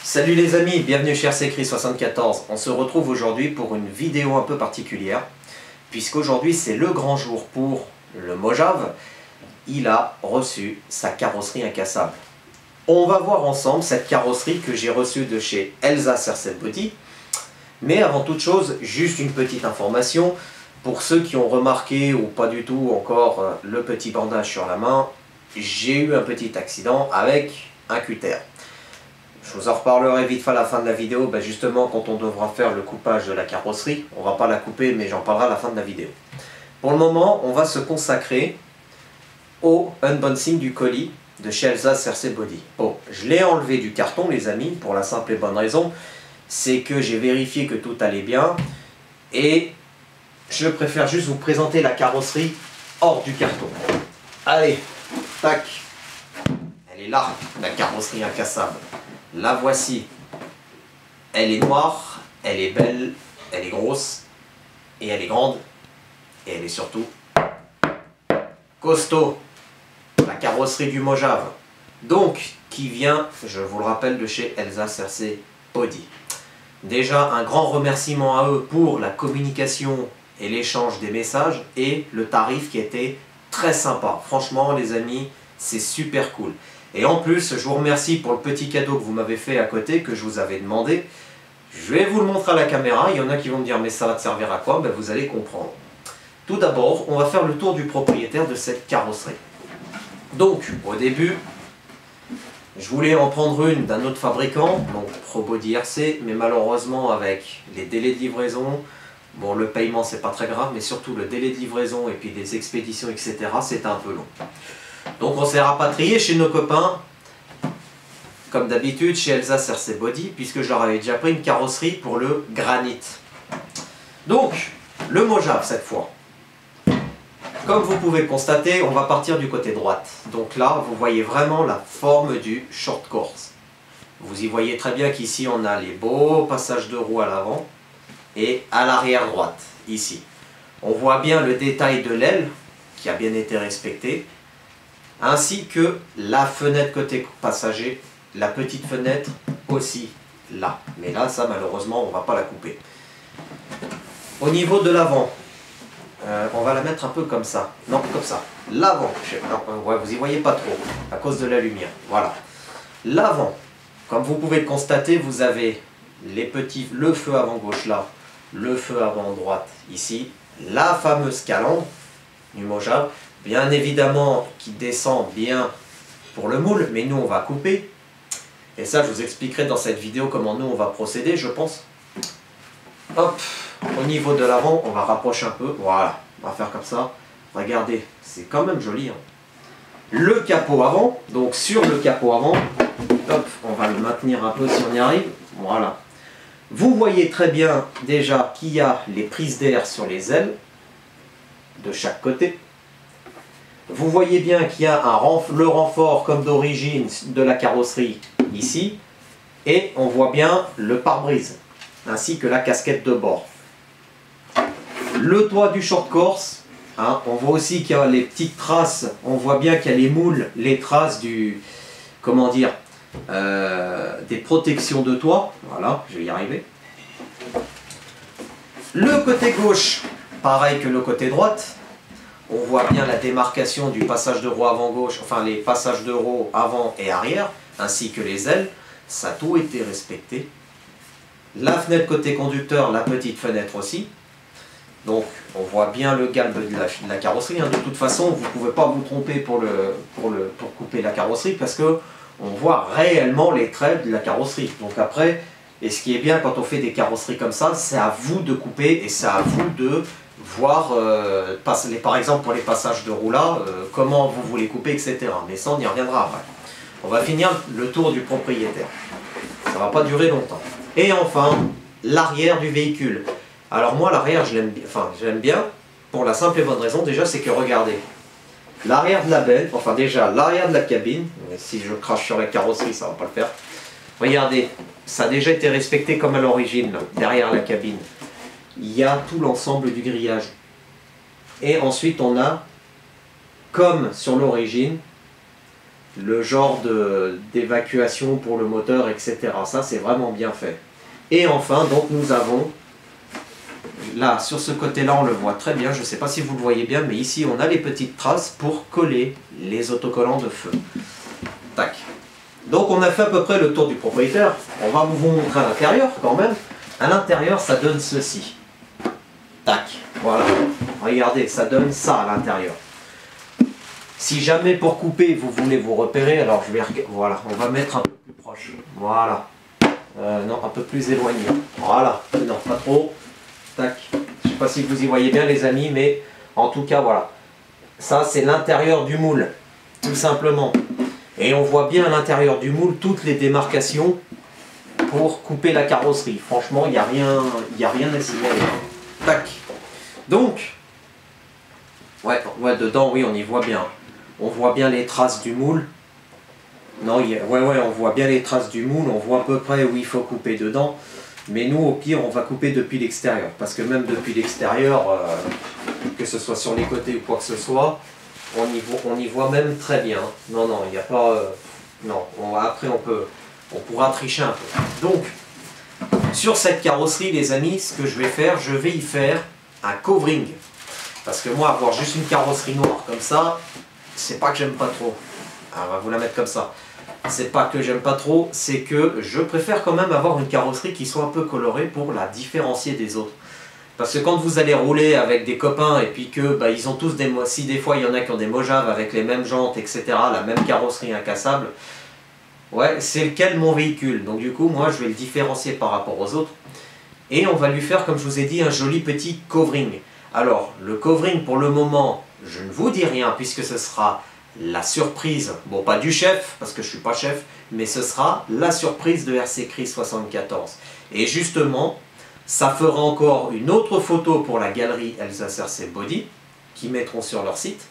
Salut les amis, bienvenue chez RCCry74. On se retrouve aujourd'hui pour une vidéo un peu particulière, puisqu'aujourd'hui c'est le grand jour pour le Mojave. Il a reçu sa carrosserie incassable. On va voir ensemble cette carrosserie que j'ai reçue de chez Elsa Cersei Body. Mais avant toute chose, juste une petite information. Pour ceux qui ont remarqué ou pas du tout encore le petit bandage sur la main, j'ai eu un petit accident avec un cutter. Je vous en reparlerai vite fait à la fin de la vidéo, justement quand on devra faire le coupage de la carrosserie. On va pas la couper, mais j'en parlerai à la fin de la vidéo. Pour le moment, on va se consacrer au unboxing du colis de chez Elsa Cersei Body. Bon, je l'ai enlevé du carton les amis, pour la simple et bonne raison, c'est que j'ai vérifié que tout allait bien, et je préfère juste vous présenter la carrosserie hors du carton. Allez, tac, elle est là, la carrosserie incassable. La voici. Elle est noire, elle est belle, elle est grosse, et elle est grande, et elle est surtout costaud. La carrosserie du Mojave. Donc, qui vient, je vous le rappelle, de chez Elsa Cersei Body. Déjà, un grand remerciement à eux pour la communication et l'échange des messages et le tarif qui était très sympa. Franchement, les amis, c'est super cool. Et en plus, je vous remercie pour le petit cadeau que vous m'avez fait à côté, que je vous avais demandé. Je vais vous le montrer à la caméra. Il y en a qui vont me dire, mais ça va te servir à quoi? Vous allez comprendre. Tout d'abord, on va faire le tour du propriétaire de cette carrosserie. Donc, au début, je voulais en prendre une d'un autre fabricant, donc ProBody RC, mais malheureusement avec les délais de livraison, bon le paiement c'est pas très grave, mais surtout le délai de livraison et puis des expéditions etc, c'est un peu long. Donc on s'est rapatrié chez nos copains, comme d'habitude chez Elsa Cersei Body, puisque je leur avais déjà pris une carrosserie pour le granit. Donc, le Mojave cette fois. Comme vous pouvez le constater, on va partir du côté droite. Donc là, vous voyez vraiment la forme du short course. Vous y voyez très bien qu'ici, on a les beaux passages de roues à l'avant et à l'arrière droite, ici. On voit bien le détail de l'aile qui a bien été respecté, ainsi que la fenêtre côté passager, la petite fenêtre aussi là. Mais là, ça malheureusement, on ne va pas la couper. Au niveau de l'avant, on va la mettre un peu comme ça. Non, comme ça. L'avant. Ouais, vous y voyez pas trop, à cause de la lumière. Voilà. L'avant. Comme vous pouvez le constater, vous avez le feu avant gauche là, le feu avant droite ici, la fameuse calandre du Mojave, bien évidemment qui descend bien pour le moule, mais nous on va couper. Et ça, je vous expliquerai dans cette vidéo comment nous on va procéder, je pense. Hop. Au niveau de l'avant, on va rapprocher un peu. Voilà, on va faire comme ça. Regardez, c'est quand même joli. Hein. Le capot avant, donc sur le capot avant, hop, on va le maintenir un peu si on y arrive. Voilà. Vous voyez très bien déjà qu'il y a les prises d'air sur les ailes de chaque côté. Vous voyez bien qu'il y a le renfort comme d'origine de la carrosserie ici. Et on voit bien le pare-brise, ainsi que la casquette de bord. Le toit du short course, hein, on voit aussi qu'il y a les petites traces, on voit bien qu'il y a les moules, les traces du, comment dire, des protections de toit. Voilà, je vais y arriver. Le côté gauche, pareil que le côté droite, on voit bien la démarcation du passage de roue avant gauche, enfin les passages de roue avant et arrière, ainsi que les ailes, ça a tout été respecté. La fenêtre côté conducteur, la petite fenêtre aussi. Donc on voit bien le galbe de la carrosserie. Hein. De toute façon, vous ne pouvez pas vous tromper pour couper la carrosserie parce que on voit réellement les traits de la carrosserie. Donc après, et ce qui est bien quand on fait des carrosseries comme ça, c'est à vous de couper et c'est à vous de voir, par exemple pour les passages de roue là, comment vous voulez couper, etc. Mais ça, on y reviendra après. On va finir le tour du propriétaire. Ça ne va pas durer longtemps. Et enfin, l'arrière du véhicule. Alors moi, l'arrière, je l'aime bien, pour la simple et bonne raison, déjà, c'est que regardez, l'arrière de la benne, enfin déjà, l'arrière de la cabine, si je crache sur la carrosserie, ça ne va pas le faire. Regardez, ça a déjà été respecté comme à l'origine, derrière la cabine. Il y a tout l'ensemble du grillage. Et ensuite, on a, comme sur l'origine, le genre d'évacuation pour le moteur, etc. Ça, c'est vraiment bien fait. Et enfin, donc nous avons, là, sur ce côté-là, on le voit très bien, je ne sais pas si vous le voyez bien, mais ici, on a les petites traces pour coller les autocollants de feu. Tac. Donc, on a fait à peu près le tour du propriétaire. On va vous montrer à l'intérieur, quand même. À l'intérieur, ça donne ceci. Tac. Voilà. Regardez, ça donne ça à l'intérieur. Si jamais pour couper, vous voulez vous repérer, alors je vais... Voilà, on va mettre un peu plus proche. Voilà. Non, un peu plus éloigné. Voilà. Non, pas trop. Tac. Je ne sais pas si vous y voyez bien, les amis, mais en tout cas, voilà. Ça, c'est l'intérieur du moule, tout simplement. Et on voit bien à l'intérieur du moule toutes les démarcations pour couper la carrosserie. Franchement, il n'y a rien à signaler. Tac. Donc, ouais, dedans, oui, on y voit bien. On voit bien les traces du moule. Non, ouais, on voit bien les traces du moule. On voit à peu près où il faut couper dedans. Mais nous, au pire, on va couper depuis l'extérieur. Parce que même depuis l'extérieur, que ce soit sur les côtés ou quoi que ce soit, on y voit même très bien. Non, il n'y a pas... non, après, on pourra tricher un peu. Donc, sur cette carrosserie, les amis, ce que je vais y faire un covering. Parce que moi, avoir juste une carrosserie noire comme ça, c'est pas que j'aime pas trop. Alors, on va vous la mettre comme ça. C'est pas que j'aime pas trop, c'est que je préfère quand même avoir une carrosserie qui soit un peu colorée pour la différencier des autres. Parce que quand vous allez rouler avec des copains et puis que bah, ils ont tous des... Si des fois il y en a qui ont des Mojave avec les mêmes jantes, etc., la même carrosserie incassable, ouais, c'est lequel mon véhicule. Donc du coup, moi, je vais le différencier par rapport aux autres. Et on va lui faire, comme je vous ai dit, un joli petit covering. Alors, le covering, pour le moment, je ne vous dis rien puisque ce sera la surprise, bon pas du chef, parce que je ne suis pas chef, mais ce sera la surprise de RC Chris 74. Et justement, ça fera encore une autre photo pour la galerie Alsace RC Body, qui mettront sur leur site,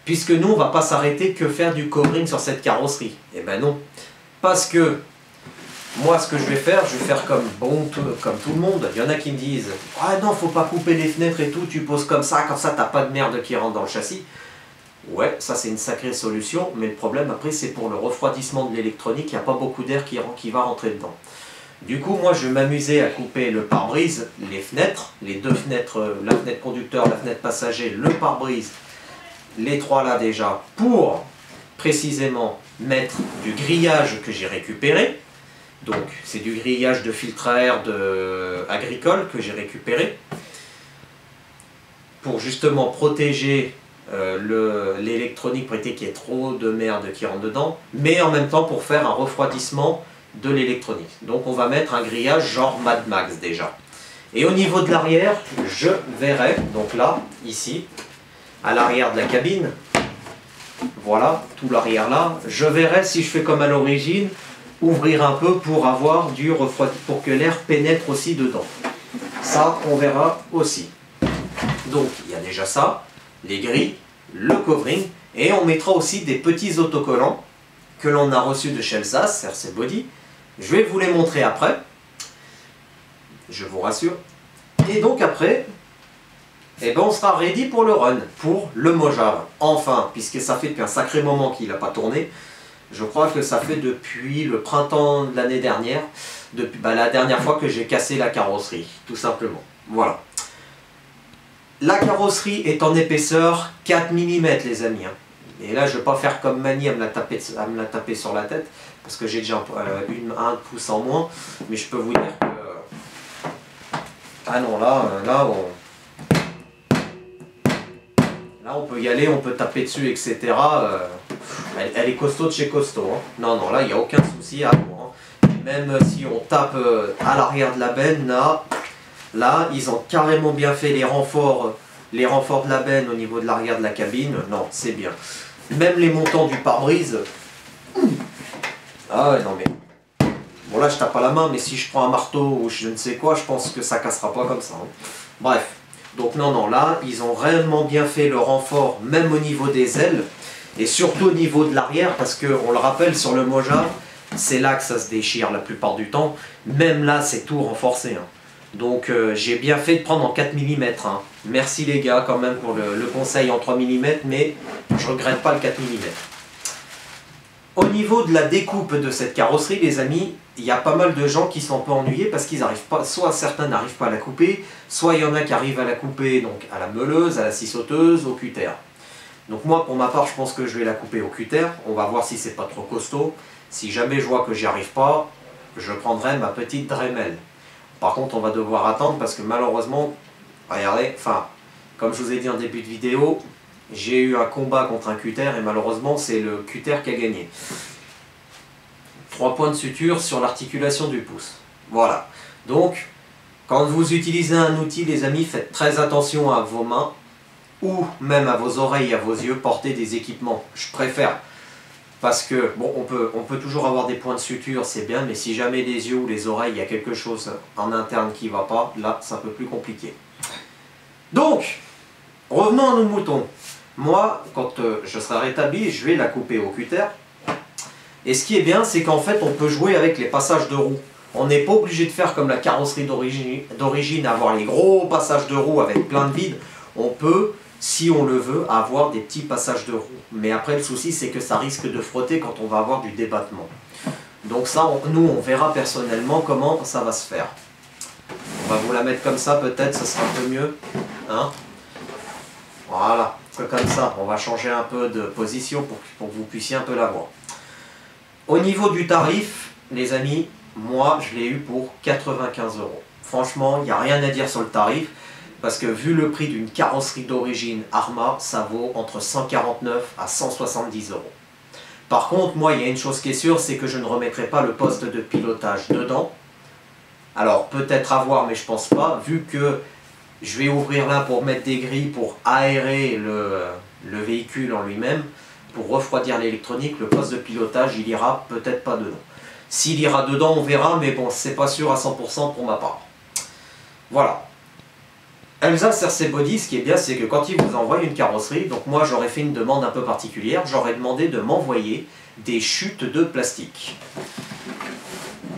puisque nous, on ne va pas s'arrêter que faire du covering sur cette carrosserie. Eh ben non, parce que moi, ce que je vais faire comme tout le monde. Il y en a qui me disent « Ah non, faut pas couper les fenêtres et tout, tu poses comme ça t'as pas de merde qui rentre dans le châssis. » Ouais, ça c'est une sacrée solution, mais le problème après c'est pour le refroidissement de l'électronique, il n'y a pas beaucoup d'air qui va rentrer dedans. Du coup, moi je vais m'amuser à couper le pare-brise, les fenêtres, les deux fenêtres, la fenêtre conducteur, la fenêtre passager, le pare-brise, les trois là déjà, pour précisément mettre du grillage que j'ai récupéré. Donc c'est du grillage de filtre à air agricole que j'ai récupéré pour justement protéger l'électronique pour éviter qu'il y ait trop de merde qui rentre dedans, mais en même temps pour faire un refroidissement de l'électronique. Donc on va mettre un grillage genre Mad Max déjà. Et au niveau de l'arrière, je verrai, donc là, ici, à l'arrière de la cabine, voilà, tout l'arrière là, je verrai si je fais comme à l'origine, ouvrir un peu pour avoir du refroidissement, pour que l'air pénètre aussi dedans. Ça, on verra aussi. Donc, il y a déjà ça, les grilles, le covering, et on mettra aussi des petits autocollants que l'on a reçus de chez Alsace, RC Body. Je vais vous les montrer après, je vous rassure. Et donc après, eh ben on sera ready pour le run, pour le Mojave. Enfin, puisque ça fait depuis un sacré moment qu'il n'a pas tourné. Je crois que ça fait depuis le printemps de l'année dernière, depuis la dernière fois que j'ai cassé la carrosserie, tout simplement. Voilà. La carrosserie est en épaisseur 4 mm, les amis. Et là, je ne vais pas faire comme Mani à me la taper sur la tête, parce que j'ai déjà un pouce en moins. Mais je peux vous dire que... Ah non, là on peut y aller, on peut taper dessus, etc. Elle est costaud de chez costaud. Hein. Non, là, il n'y a aucun souci à avoir. Hein. Même si on tape à l'arrière de la benne, là, ils ont carrément bien fait les renforts de la benne au niveau de l'arrière de la cabine. Non, c'est bien. Même les montants du pare-brise. Ah ouais, non mais... Bon là, je tape à la main, mais si je prends un marteau ou je ne sais quoi, je pense que ça cassera pas comme ça. Hein. Bref. Donc non, là, ils ont réellement bien fait le renfort, même au niveau des ailes, et surtout au niveau de l'arrière, parce qu'on le rappelle, sur le Mojave, c'est là que ça se déchire la plupart du temps. Même là, c'est tout renforcé. Hein. Donc j'ai bien fait de prendre en 4 mm. Hein. Merci les gars quand même pour le conseil en 3 mm, mais je regrette pas le 4 mm. Au niveau de la découpe de cette carrosserie, les amis, il y a pas mal de gens qui sont un peu ennuyés parce qu'ils n'arrivent pas, soit certains n'arrivent pas à la couper, soit il y en a qui arrivent à la couper donc à la meuleuse, à la scie sauteuse, au cutter. Donc moi, pour ma part, je pense que je vais la couper au cutter. On va voir si c'est pas trop costaud. Si jamais je vois que j'y arrive pas, je prendrai ma petite Dremel. Par contre, on va devoir attendre parce que malheureusement, regardez, enfin, comme je vous ai dit en début de vidéo, j'ai eu un combat contre un cutter et malheureusement, c'est le cutter qui a gagné. 3 points de suture sur l'articulation du pouce. Voilà. Donc, quand vous utilisez un outil, les amis, faites très attention à vos mains ou même à vos oreilles et à vos yeux. Portez des équipements. Je préfère. Parce que, bon, on peut toujours avoir des points de suture, c'est bien, mais si jamais les yeux ou les oreilles, il y a quelque chose en interne qui ne va pas, là, c'est un peu plus compliqué. Donc, revenons à nos moutons. Moi, quand je serai rétabli, je vais la couper au cutter. Et ce qui est bien, c'est qu'en fait, on peut jouer avec les passages de roues. On n'est pas obligé de faire comme la carrosserie d'origine, avoir les gros passages de roues avec plein de vide. On peut, si on le veut, avoir des petits passages de roues. Mais après, le souci, c'est que ça risque de frotter quand on va avoir du débattement. Donc ça, nous, on verra personnellement comment ça va se faire. On va vous la mettre comme ça, peut-être, ce sera un peu mieux. Hein? Voilà, comme ça. On va changer un peu de position pour que vous puissiez un peu la voir. Au niveau du tarif, les amis, moi je l'ai eu pour 95 €. Franchement, il n'y a rien à dire sur le tarif, parce que vu le prix d'une carrosserie d'origine Arrma, ça vaut entre 149 à 170 €. Par contre, moi, il y a une chose qui est sûre, c'est que je ne remettrai pas le poste de pilotage dedans. Alors, peut-être à voir, mais je pense pas, vu que je vais ouvrir là pour mettre des grilles, pour aérer le véhicule en lui-même. Pour refroidir l'électronique, le poste de pilotage, il ira peut-être pas dedans. S'il ira dedans, on verra, mais bon, c'est pas sûr à 100% pour ma part. Voilà. Elsa CRC Body, ce qui est bien, c'est que quand il vous envoie une carrosserie, donc moi j'aurais fait une demande un peu particulière, j'aurais demandé de m'envoyer des chutes de plastique.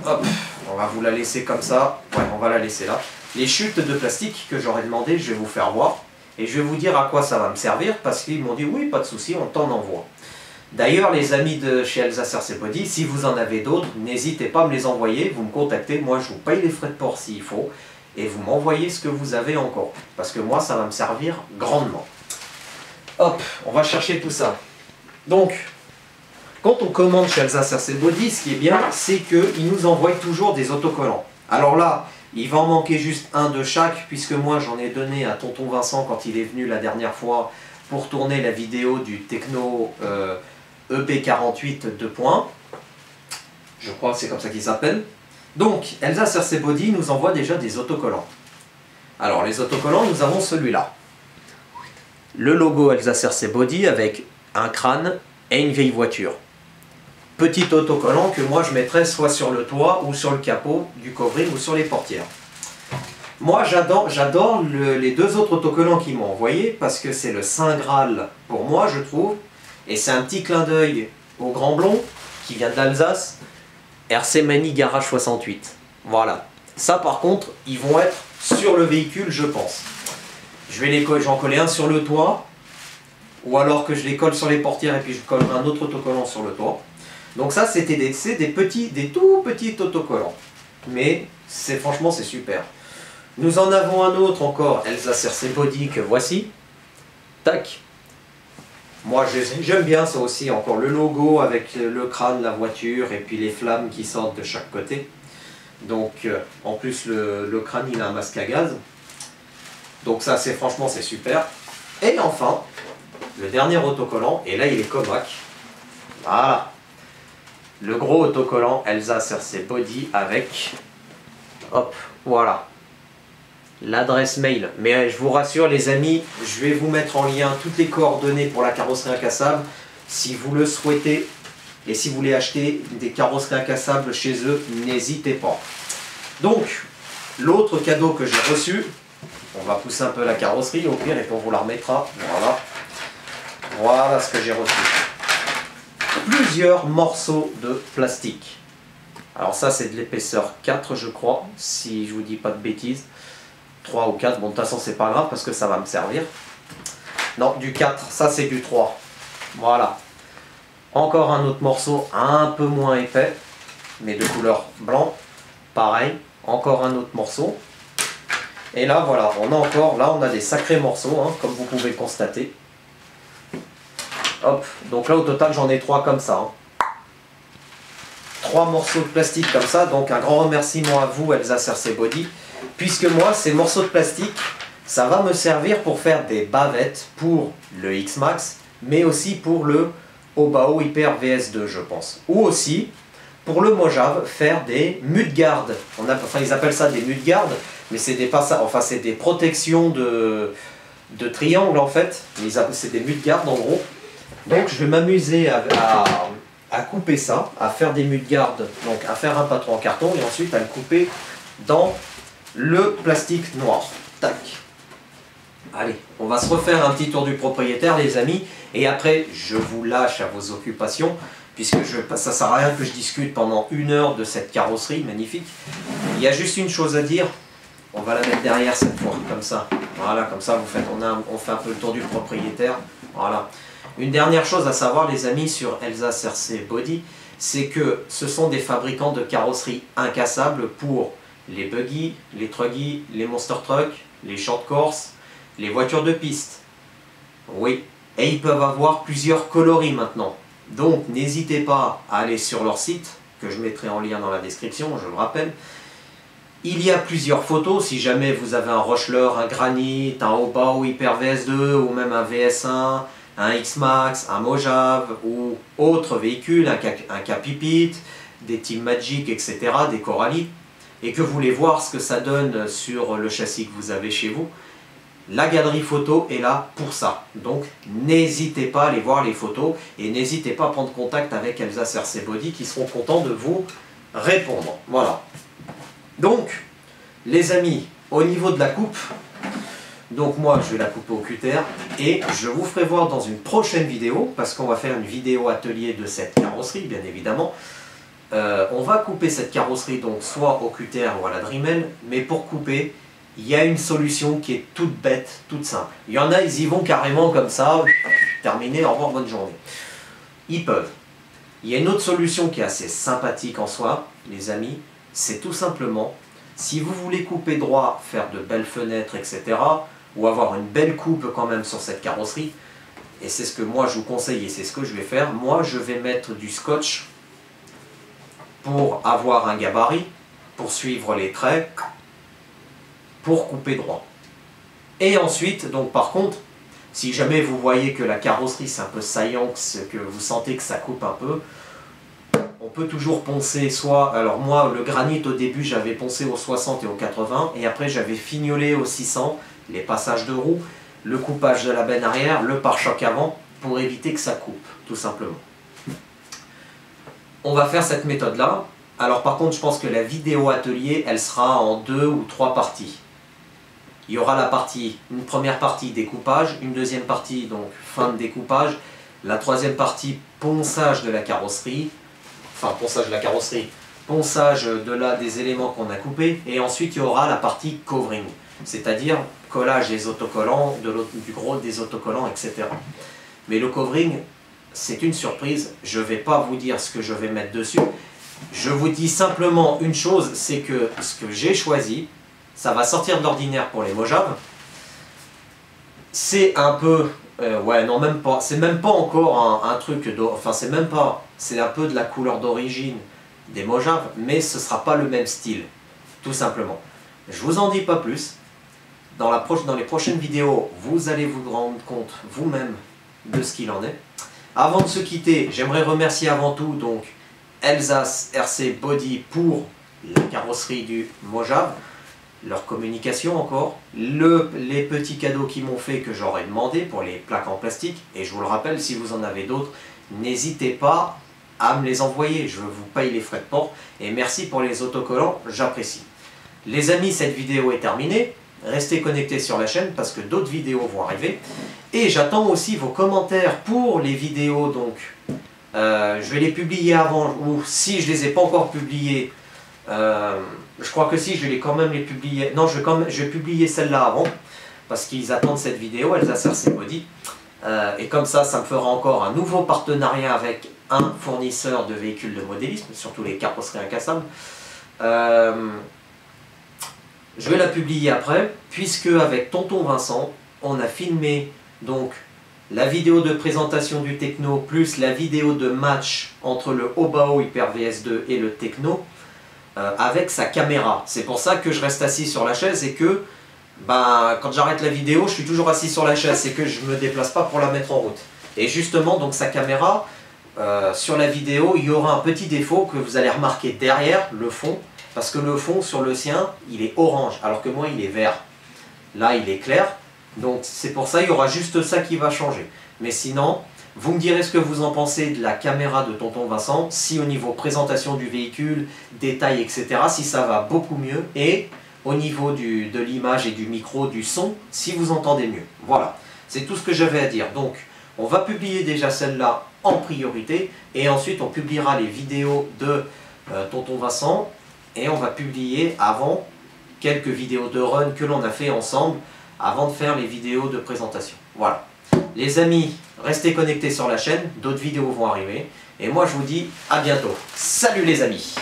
Hop, on va vous la laisser comme ça. Ouais, on va la laisser là. Les chutes de plastique que j'aurais demandé, je vais vous faire voir. Et je vais vous dire à quoi ça va me servir, parce qu'ils m'ont dit oui, pas de souci, on t'en envoie. D'ailleurs, les amis de chez Elsa CRC Body, si vous en avez d'autres, n'hésitez pas à me les envoyer, vous me contactez, moi je vous paye les frais de port s'il faut, et vous m'envoyez ce que vous avez encore, parce que moi ça va me servir grandement. Hop, on va chercher tout ça. Donc, quand on commande chez Elsa CRC Body, ce qui est bien, c'est qu'ils nous envoient toujours des autocollants. Alors là, il va en manquer juste un de chaque, puisque moi j'en ai donné à tonton Vincent quand il est venu la dernière fois pour tourner la vidéo du Techno EP48 2 points. Je crois que c'est comme ça qu'il s'appelle. Donc, Elsa CRC Body nous envoie déjà des autocollants. Alors, les autocollants, nous avons celui-là. Le logo Elsa CRC Body avec un crâne et une vieille voiture. Petit autocollant que moi je mettrais soit sur le toit ou sur le capot du coffret ou sur les portières. Moi j'adore les deux autres autocollants qu'ils m'ont envoyés parce que c'est le Saint Graal pour moi je trouve. Et c'est un petit clin d'œil au Grand Blond qui vient d'Alsace, RC Mani Garage 68. Voilà. Ça par contre, ils vont être sur le véhicule je pense. J'en coller un sur le toit ou alors que je les colle sur les portières et puis je collerai un autre autocollant sur le toit. Donc ça, c'était des tout petits autocollants. Mais franchement, c'est super. Nous en avons un autre encore, Elsa CRC Body, que voici. Tac. Moi, j'aime bien ça aussi, encore le logo avec le crâne, la voiture, et puis les flammes qui sortent de chaque côté. Donc, en plus, le crâne, il a un masque à gaz. Donc ça, franchement, c'est super. Et enfin, le dernier autocollant, et là, il est Comac. Voilà. Le gros autocollant Elsa CRC Body avec, hop, voilà, l'adresse mail. Mais je vous rassure les amis, je vais vous mettre en lien toutes les coordonnées pour la carrosserie incassable si vous le souhaitez. Et si vous voulez acheter des carrosseries incassables chez eux, n'hésitez pas. Donc, l'autre cadeau que j'ai reçu, on va pousser un peu la carrosserie au pire et puis on vous la remettra. Voilà, voilà ce que j'ai reçu. Plusieurs morceaux de plastique. Alors ça c'est de l'épaisseur 4 je crois, si je vous dis pas de bêtises. 3 ou 4, bon de toute façon c'est pas grave parce que ça va me servir. Non, du 4, ça c'est du 3. Voilà. Encore un autre morceau un peu moins épais, mais de couleur blanc. Pareil, encore un autre morceau. Et là, voilà, on a des sacrés morceaux, hein, comme vous pouvez le constater. Hop, donc là au total j'en ai 3 comme ça. Hein. 3 morceaux de plastique comme ça, donc un grand remerciement à vous Elsa Cersei Body, puisque moi ces morceaux de plastique, ça va me servir pour faire des bavettes pour le X-Max, mais aussi pour le Obao Hyper VS2 je pense. Ou aussi, pour le Mojave, faire des mudguards. Enfin ils appellent ça des mudguards, mais c'est des passages, enfin c'est des protections de triangle en fait, c'est des mudguards en gros. Donc je vais m'amuser à couper ça, à faire des mudguards, donc à faire un patron en carton et ensuite à le couper dans le plastique noir. Tac. Allez, on va se refaire un petit tour du propriétaire les amis, et après je vous lâche à vos occupations, puisque ça sert à rien que je discute pendant 1 heure de cette carrosserie magnifique. Il y a juste une chose à dire, on va la mettre derrière cette fois, comme ça. Voilà, comme ça on fait un peu le tour du propriétaire. Voilà. Une dernière chose à savoir les amis sur Elsa Cersei Body, c'est que ce sont des fabricants de carrosserie incassables pour les buggy, les truggy, les monster trucks, les short course, les voitures de piste. Oui, et ils peuvent avoir plusieurs coloris maintenant. Donc n'hésitez pas à aller sur leur site, que je mettrai en lien dans la description, je le rappelle. Il y a plusieurs photos, si jamais vous avez un Rochler, un Granit, un Obao Hyper VS2 ou même un VS1, un X-Max, un Mojave ou autre véhicule, un Capipit, des Team Magic, etc., des Coralie, et que vous voulez voir ce que ça donne sur le châssis que vous avez chez vous, la galerie photo est là pour ça. Donc n'hésitez pas à aller voir les photos et n'hésitez pas à prendre contact avec Elsa Cersei Body qui seront contents de vous répondre. Voilà. Donc, les amis, au niveau de la coupe, donc moi je vais la couper au cutter et je vous ferai voir dans une prochaine vidéo, parce qu'on va faire une vidéo atelier de cette carrosserie bien évidemment. On va couper cette carrosserie donc soit au cutter ou à la Dremel, mais pour couper, il y a une solution qui est toute bête, toute simple. Il y en a, ils y vont carrément comme ça, terminé, au revoir, bonne journée. Ils peuvent. Il y a une autre solution qui est assez sympathique en soi, les amis, c'est tout simplement, si vous voulez couper droit, faire de belles fenêtres, etc., ou avoir une belle coupe quand même sur cette carrosserie, et c'est ce que moi je vous conseille et c'est ce que je vais faire, moi je vais mettre du scotch pour avoir un gabarit, pour suivre les traits, pour couper droit. Et ensuite, donc par contre, si jamais vous voyez que la carrosserie c'est un peu saillant, que vous sentez que ça coupe un peu, on peut toujours poncer soit, alors moi le granit au début j'avais poncé au 60 et au 80 et après j'avais fignolé au 600, les passages de roue, le coupage de la benne arrière, le pare-choc avant, pour éviter que ça coupe, tout simplement. On va faire cette méthode là. Alors par contre je pense que la vidéo atelier elle sera en 2 ou 3 parties. Il y aura une première partie découpage, une deuxième partie donc fin de découpage, la troisième partie ponçage de la carrosserie, enfin ponçage de la carrosserie, ponçage des éléments qu'on a coupés, et ensuite il y aura la partie covering, c'est-à-dire collage des autocollants, du gros des autocollants, etc. Mais le covering, c'est une surprise, je ne vais pas vous dire ce que je vais mettre dessus, je vous dis simplement une chose, c'est que ce que j'ai choisi, ça va sortir de l'ordinaire pour les Mojave, c'est un peu... ouais, non, même pas. C'est même pas encore un truc... Enfin, c'est même pas... C'est un peu de la couleur d'origine des Mojave, mais ce sera pas le même style, tout simplement. Je vous en dis pas plus. Dans les prochaines vidéos, vous allez vous rendre compte vous-même de ce qu'il en est. Avant de se quitter, j'aimerais remercier avant tout donc Elsa Cersei Body pour la carrosserie du Mojave. Leur communication encore, les petits cadeaux qu'ils m'ont fait que j'aurais demandé pour les plaques en plastique, et je vous le rappelle, si vous en avez d'autres, n'hésitez pas à me les envoyer, je vous paye les frais de port, et merci pour les autocollants, j'apprécie. Les amis, cette vidéo est terminée, restez connectés sur la chaîne parce que d'autres vidéos vont arriver, et j'attends aussi vos commentaires pour les vidéos, donc je vais les publier avant, ou si je les ai pas encore publiées, je crois que si, je vais quand même les publier. Non, je vais publier celle-là avant, parce qu'ils attendent cette vidéo, Elsa Cersei Body. Et comme ça me fera encore un nouveau partenariat avec un fournisseur de véhicules de modélisme, surtout les carrosseries incassables. Je vais la publier après, puisque avec Tonton Vincent, on a filmé donc la vidéo de présentation du Tekno plus la vidéo de match entre le Obao Hyper VS2 et le Tekno avec sa caméra. C'est pour ça que je reste assis sur la chaise et que quand j'arrête la vidéo, je suis toujours assis sur la chaise et que je ne me déplace pas pour la mettre en route. Et justement, donc sa caméra, sur la vidéo, il y aura un petit défaut que vous allez remarquer derrière le fond, parce que le fond sur le sien, il est orange, alors que moi, il est vert. Là, il est clair, donc c'est pour ça, il y aura juste ça qui va changer. Mais sinon, vous me direz ce que vous en pensez de la caméra de Tonton Vincent, si au niveau présentation du véhicule, détails, etc., si ça va beaucoup mieux, et au niveau de l'image et du micro, du son, si vous entendez mieux. Voilà, c'est tout ce que j'avais à dire. Donc, on va publier déjà celle-là en priorité, et ensuite on publiera les vidéos de Tonton Vincent, et on va publier avant quelques vidéos de run que l'on a fait ensemble, avant de faire les vidéos de présentation. Voilà. Les amis, restez connectés sur la chaîne, d'autres vidéos vont arriver, et moi je vous dis à bientôt. Salut les amis!